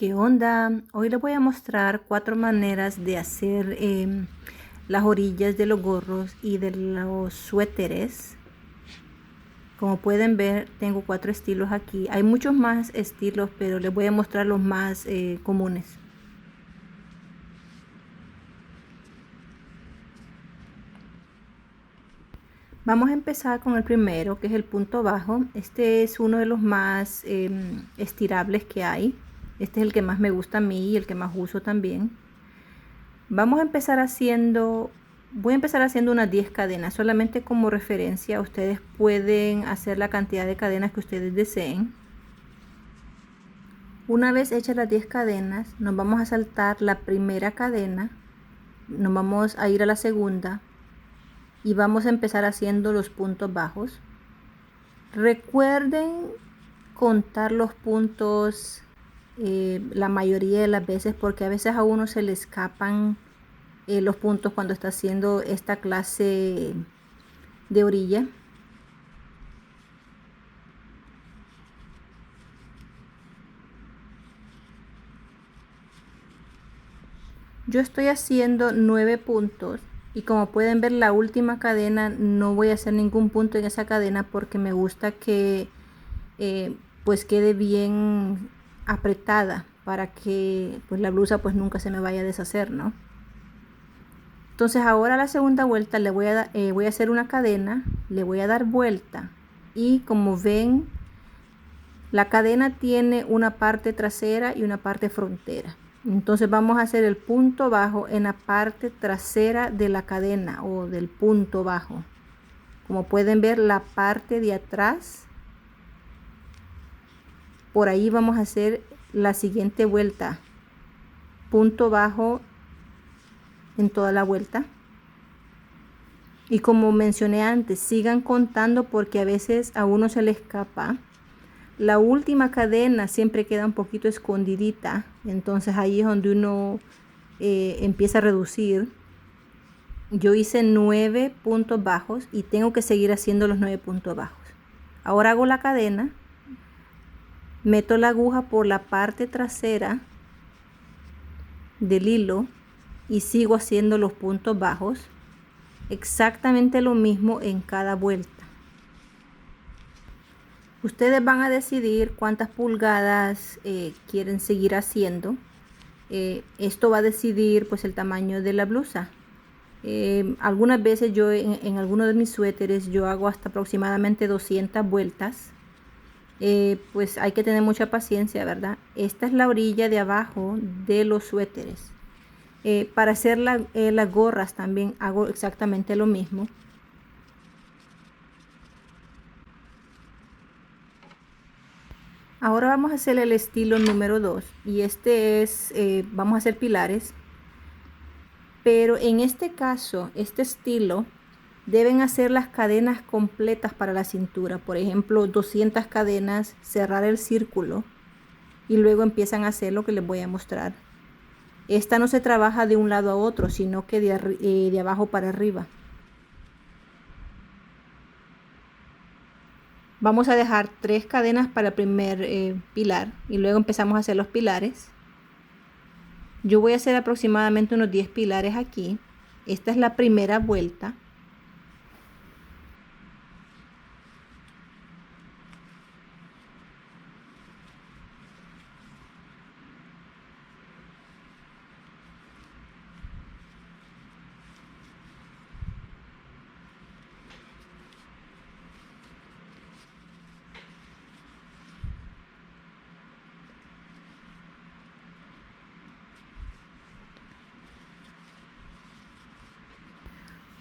¿Qué onda? Hoy les voy a mostrar 4 maneras de hacer las orillas de los gorros y de los suéteres. Como pueden ver, tengo 4 estilos aquí. Hay muchos más estilos, pero les voy a mostrar los más comunes. Vamos a empezar con el primero, que es el punto bajo. Este es uno de los más estirables que hay. Este es el que más me gusta a mí y el que más uso también. Voy a empezar haciendo unas 10 cadenas, solamente como referencia. Ustedes pueden hacer la cantidad de cadenas que ustedes deseen. Una vez hechas las 10 cadenas, nos vamos a saltar la primera cadena, nos vamos a ir a la segunda y vamos a empezar haciendo los puntos bajos. Recuerden contar los puntos la mayoría de las veces, porque a veces a uno se le escapan los puntos cuando está haciendo esta clase de orilla. Yo estoy haciendo 9 puntos y como pueden ver, la última cadena no voy a hacer ningún punto en esa cadena porque me gusta que pues quede bien apretada para que pues la blusa pues nunca se me vaya a deshacer, ¿no? Entonces ahora la segunda vuelta le voy a hacer una cadena, le voy a dar vuelta y como ven, la cadena tiene una parte trasera y una parte frontera. Entonces vamos a hacer el punto bajo en la parte trasera de la cadena o del punto bajo. Como pueden ver, la parte de atrás, por ahí vamos a hacer la siguiente vuelta. Punto bajo en toda la vuelta. Y como mencioné antes, sigan contando porque a veces a uno se le escapa. La última cadena siempre queda un poquito escondidita, entonces ahí es donde uno empieza a reducir. Yo hice 9 puntos bajos y tengo que seguir haciendo los 9 puntos bajos. Ahora hago la cadena, meto la aguja por la parte trasera del hilo y sigo haciendo los puntos bajos. Exactamente lo mismo en cada vuelta. Ustedes van a decidir cuántas pulgadas quieren seguir haciendo. Esto va a decidir pues el tamaño de la blusa. Algunas veces yo en algunos de mis suéteres yo hago hasta aproximadamente 200 vueltas. Pues hay que tener mucha paciencia, ¿verdad? Esta es la orilla de abajo de los suéteres. Para hacer las gorras también hago exactamente lo mismo. Ahora vamos a hacer el estilo número 2 y este es, vamos a hacer pilares, pero en este caso, este estilo, deben hacer las cadenas completas para la cintura. Por ejemplo, 200 cadenas, cerrar el círculo y luego empiezan a hacer lo que les voy a mostrar. Esta no se trabaja de un lado a otro, sino que de abajo para arriba. Vamos a dejar 3 cadenas para el primer pilar y luego empezamos a hacer los pilares. Yo voy a hacer aproximadamente unos 10 pilares aquí. Esta es la primera vuelta.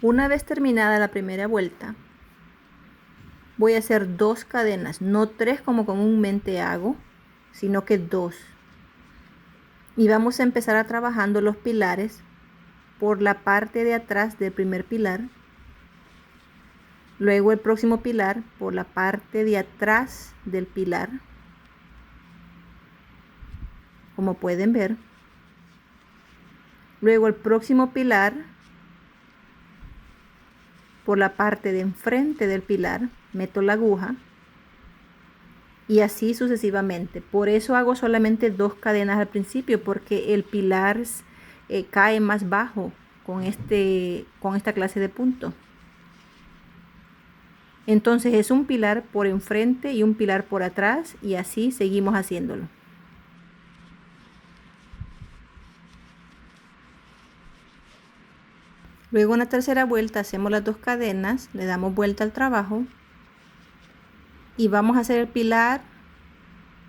Una vez terminada la primera vuelta, voy a hacer 2 cadenas, no 3 como comúnmente hago, sino que 2. Y vamos a empezar a trabajando los pilares por la parte de atrás del primer pilar. Luego el próximo pilar por la parte de atrás del pilar, como pueden ver. Luego el próximo pilar por la parte de enfrente del pilar, meto la aguja y así sucesivamente. Por eso hago solamente 2 cadenas al principio, porque el pilar cae más bajo con esta clase de punto. Entonces es un pilar por enfrente y un pilar por atrás, y así seguimos haciéndolo. Luego en la tercera vuelta hacemos las 2 cadenas, le damos vuelta al trabajo y vamos a hacer el pilar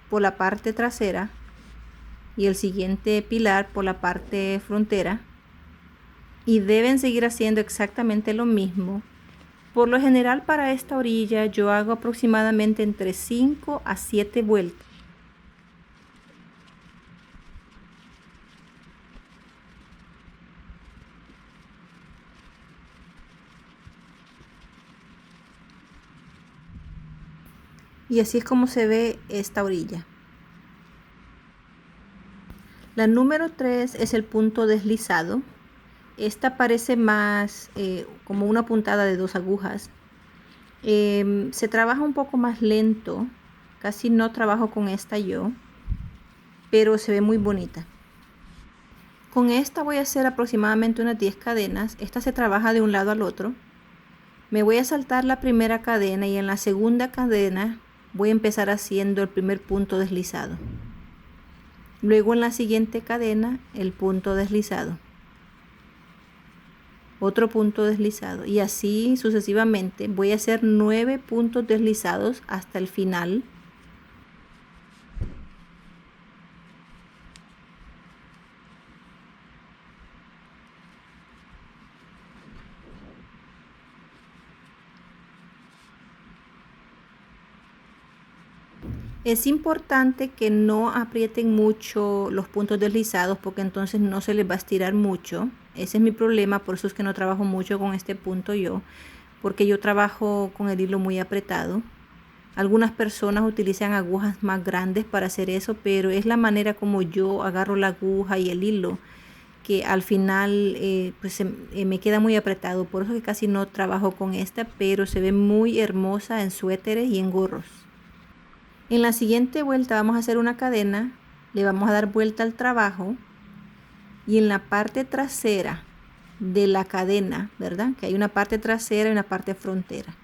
por la parte trasera y el siguiente pilar por la parte frontera, y deben seguir haciendo exactamente lo mismo. Por lo general para esta orilla yo hago aproximadamente entre 5 a 7 vueltas. Y así es como se ve esta orilla. La número 3 es el punto deslizado. Esta parece más como una puntada de 2 agujas. Se trabaja un poco más lento, casi no trabajo con esta yo, pero se ve muy bonita. Con esta voy a hacer aproximadamente unas 10 cadenas. Esta se trabaja de un lado al otro. Me voy a saltar la primera cadena y en la segunda cadena voy a empezar haciendo el primer punto deslizado. Luego en la siguiente cadena el punto deslizado, otro punto deslizado, y así sucesivamente. Voy a hacer 9 puntos deslizados hasta el final. Es importante que no aprieten mucho los puntos deslizados, porque entonces no se les va a estirar mucho. Ese es mi problema, por eso es que no trabajo mucho con este punto yo, porque yo trabajo con el hilo muy apretado. Algunas personas utilizan agujas más grandes para hacer eso, pero es la manera como yo agarro la aguja y el hilo, que al final me queda muy apretado. Por eso que casi no trabajo con esta, pero se ve muy hermosa en suéteres y en gorros. En la siguiente vuelta vamos a hacer una cadena, le vamos a dar vuelta al trabajo, y en la parte trasera de la cadena, ¿verdad? Que hay una parte trasera y una parte frontera.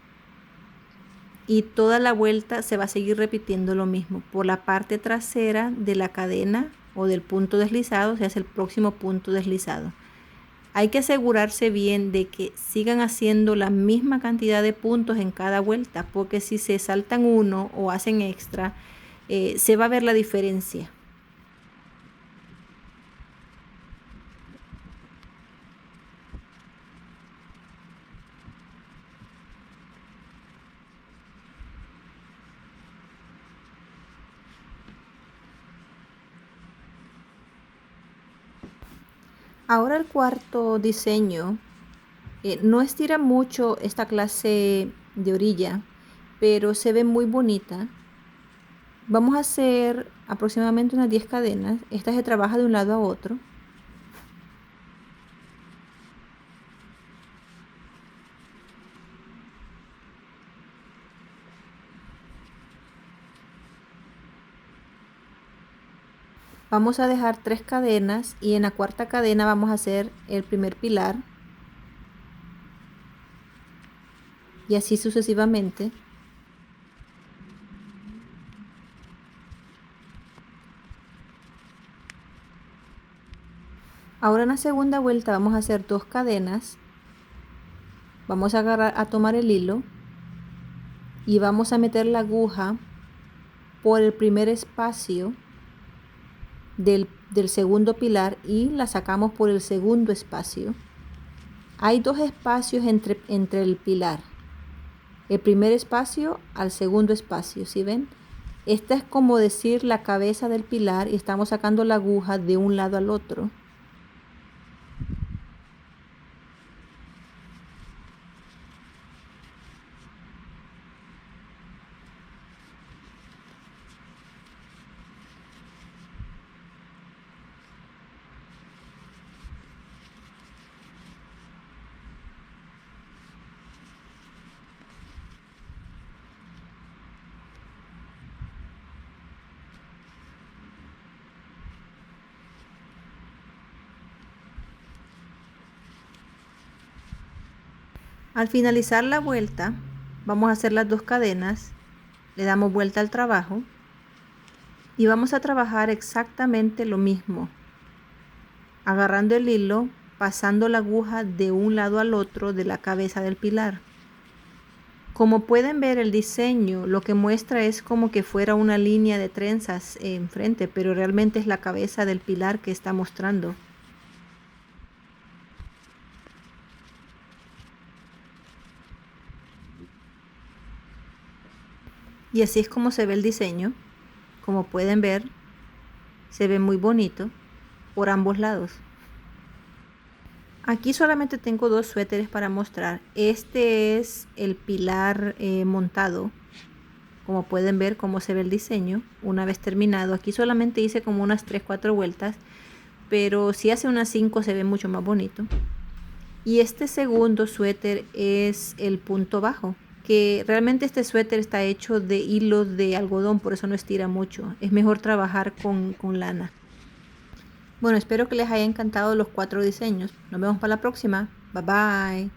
Y toda la vuelta se va a seguir repitiendo lo mismo. Por la parte trasera de la cadena o del punto deslizado se hace el próximo punto deslizado. Hay que asegurarse bien de que sigan haciendo la misma cantidad de puntos en cada vuelta, porque si se saltan uno o hacen extra, se va a ver la diferencia. Ahora el cuarto diseño no estira mucho esta clase de orilla, pero se ve muy bonita. Vamos a hacer aproximadamente unas 10 cadenas. Esta se trabaja de un lado a otro. Vamos a dejar 3 cadenas y en la cuarta cadena vamos a hacer el primer pilar, y así sucesivamente. Ahora en la segunda vuelta vamos a hacer 2 cadenas. Vamos a tomar el hilo y vamos a meter la aguja por el primer espacio del segundo pilar y la sacamos por el segundo espacio. Hay 2 espacios entre el pilar, el primer espacio al segundo espacio, ¿sí ven? Esta es como decir la cabeza del pilar, y estamos sacando la aguja de un lado al otro. Al finalizar la vuelta, vamos a hacer las 2 cadenas, le damos vuelta al trabajo y vamos a trabajar exactamente lo mismo, agarrando el hilo, pasando la aguja de un lado al otro de la cabeza del pilar. Como pueden ver, el diseño lo que muestra es como que fuera una línea de trenzas enfrente, pero realmente es la cabeza del pilar que está mostrando. Y así es como se ve el diseño. Como pueden ver, se ve muy bonito por ambos lados. Aquí solamente tengo 2 suéteres para mostrar. Este es el pilar montado. Como pueden ver cómo se ve el diseño una vez terminado. Aquí solamente hice como unas 3-4 vueltas, pero si hace unas 5 se ve mucho más bonito. Y este segundo suéter es el punto bajo, que realmente este suéter está hecho de hilos de algodón, por eso no estira mucho. Es mejor trabajar con lana. Bueno, espero que les haya encantado los 4 diseños. Nos vemos para la próxima. Bye bye.